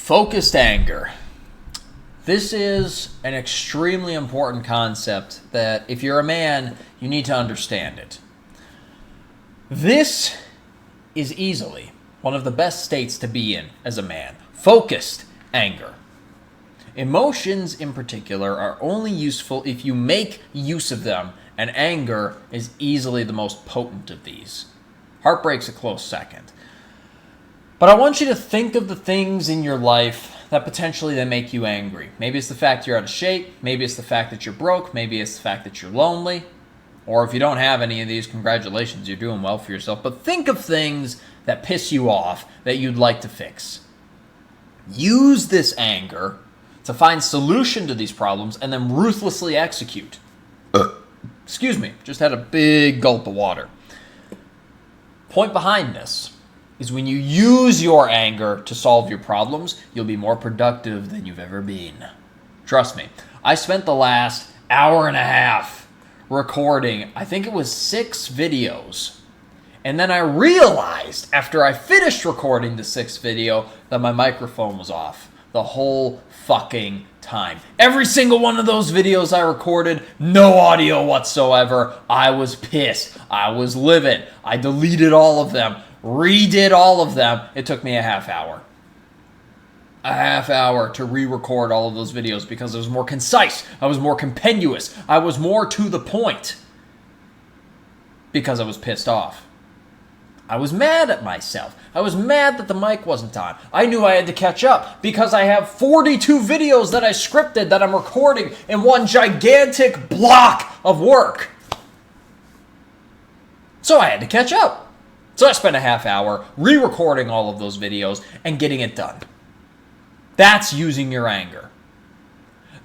Focused anger. This is an extremely important concept that if you're a man, you need to understand it. This is easily one of the best states to be in as a man. Focused anger. Emotions in particular are only useful if you make use of them, and anger is easily the most potent of these. Heartbreak's a close second. But I want you to think of the things in your life that potentially they make you angry. Maybe it's the fact you're out of shape. Maybe it's the fact that you're broke. Maybe it's the fact that you're lonely. Or if you don't have any of these, congratulations, you're doing well for yourself. But think of things that piss you off that you'd like to fix. Use this anger to find solution to these problems and then ruthlessly execute. Excuse me, just had a big gulp of water. Point behind this is when you use your anger to solve your problems, you'll be more productive than you've ever been. Trust me, I spent the last hour and a half recording, I think it was 6 videos. And then I realized after I finished recording the 6th video that my microphone was off the whole fucking time. Every single one of those videos I recorded, no audio whatsoever. I was pissed. I was livid. I deleted all of them. Redid all of them. It took me a half hour. A half hour to re-record all of those videos because I was more concise. I was more compendious. I was more to the point. Because I was pissed off. I was mad at myself. I was mad that the mic wasn't on. I knew I had to catch up because I have 42 videos that I scripted that I'm recording in one gigantic block of work. So I had to catch up. So I spent a half hour re-recording all of those videos and getting it done. That's using your anger.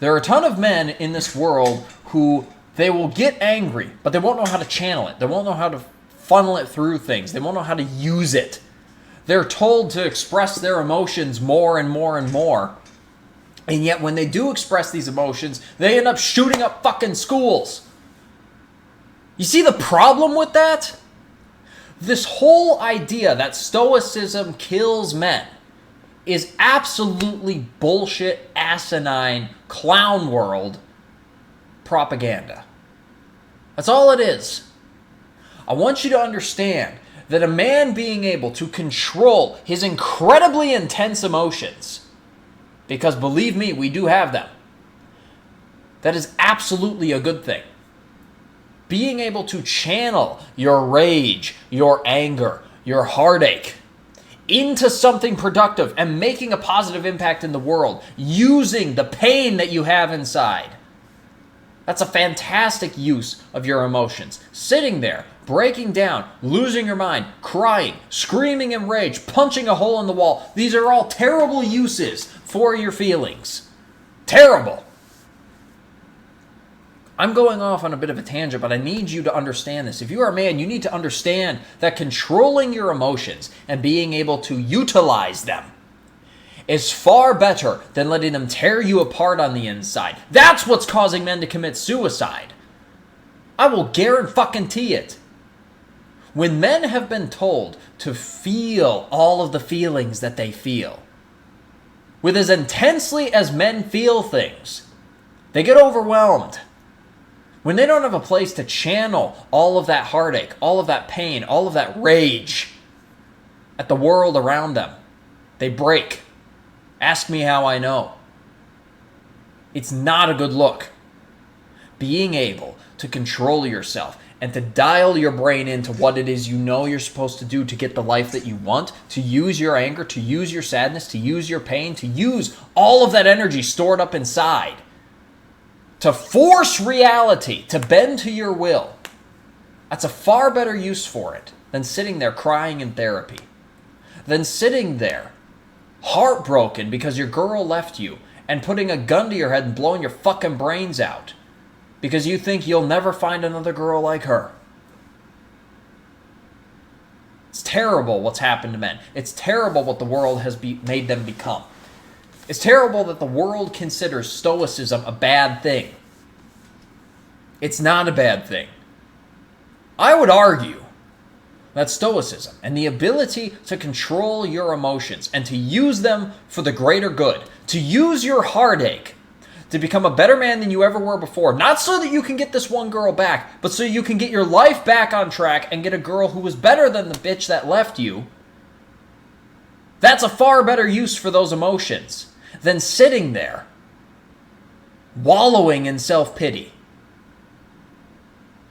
There are a ton of men in this world who they will get angry, but they won't know how to channel it. They won't know how to funnel it through things. They won't know how to use it. They're told to express their emotions more and more and more. And yet when they do express these emotions, they end up shooting up fucking schools. You see the problem with that? This whole idea that stoicism kills men is absolutely bullshit, asinine, clown world propaganda. That's all it is. I want you to understand that a man being able to control his incredibly intense emotions, because believe me, we do have them, that is absolutely a good thing. Being able to channel your rage, your anger, your heartache into something productive and making a positive impact in the world, using the pain that you have inside. That's a fantastic use of your emotions. Sitting there, breaking down, losing your mind, crying, screaming in rage, punching a hole in the wall. These are all terrible uses for your feelings. Terrible. I'm going off on a bit of a tangent, but I need you to understand this. If you are a man, you need to understand that controlling your emotions and being able to utilize them is far better than letting them tear you apart on the inside. That's what's causing men to commit suicide. I will guarantee it. When men have been told to feel all of the feelings that they feel, with as intensely as men feel things, they get overwhelmed. When they don't have a place to channel all of that heartache, all of that pain, all of that rage at the world around them, they break. Ask me how I know. It's not a good look. Being able to control yourself and to dial your brain into what it is you know you're supposed to do to get the life that you want, to use your anger, to use your sadness, to use your pain, to use all of that energy stored up inside, to force reality to bend to your will. That's a far better use for it than sitting there crying in therapy, than sitting there heartbroken because your girl left you and putting a gun to your head and blowing your fucking brains out because you think you'll never find another girl like her. It's terrible what's happened to men. It's terrible what the world has made them become. It's terrible that the world considers stoicism a bad thing. It's not a bad thing. I would argue That's stoicism, and the ability to control your emotions and to use them for the greater good, to use your heartache to become a better man than you ever were before, not so that you can get this one girl back, but so you can get your life back on track and get a girl who was better than the bitch that left you. That's a far better use for those emotions than sitting there wallowing in self-pity.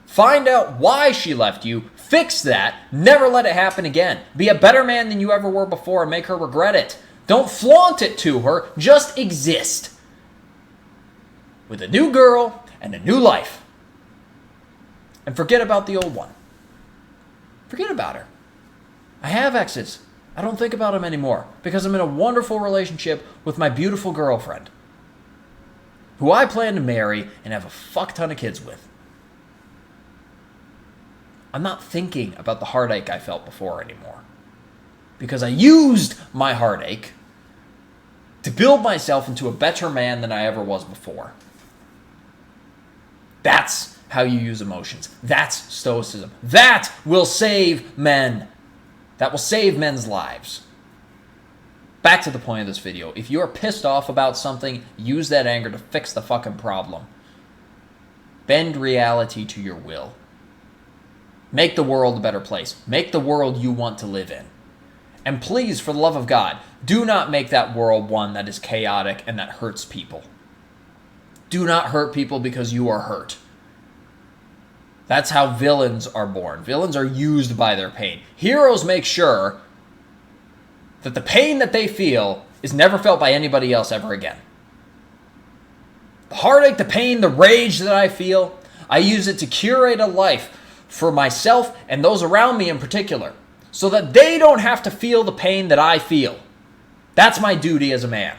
Find out why she left you, fix that, never let it happen again. Be a better man than you ever were before and make her regret it. Don't flaunt it to her, just exist. With a new girl and a new life. And forget about the old one. Forget about her. I have exes. I don't think about them anymore because I'm in a wonderful relationship with my beautiful girlfriend, who I plan to marry and have a fuck ton of kids with. I'm not thinking about the heartache I felt before anymore because I used my heartache to build myself into a better man than I ever was before. That's how you use emotions. That's stoicism. That will save men. That will save men's lives. Back to the point of this video. If you're pissed off about something, use that anger to fix the fucking problem. Bend reality to your will. Make the world a better place. Make the world you want to live in. And please, for the love of God, do not make that world one that is chaotic and that hurts people. Do not hurt people because you are hurt. That's how villains are born. Villains are used by their pain. Heroes make sure that the pain that they feel is never felt by anybody else ever again. The heartache, the pain, the rage that I feel, I use it to curate a life for myself and those around me in particular, so that they don't have to feel the pain that I feel. That's my duty as a man.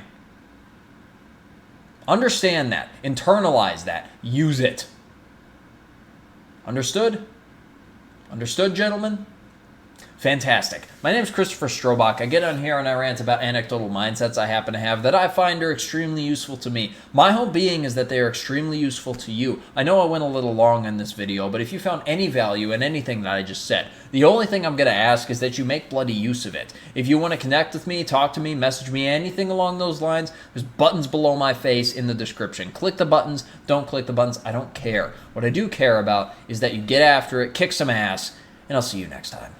Understand that. Internalize that. Use it. Understood? Understood, gentlemen? Fantastic. My name is Christopher Strobach. I get on here and I rant about anecdotal mindsets I happen to have that I find are extremely useful to me. My whole being is that they are extremely useful to you. I know I went a little long in this video, but if you found any value in anything that I just said, the only thing I'm going to ask is that you make bloody use of it. If you want to connect with me, talk to me, message me, anything along those lines, there's buttons below my face in the description. Click the buttons, don't click the buttons, I don't care. What I do care about is that you get after it, kick some ass, and I'll see you next time.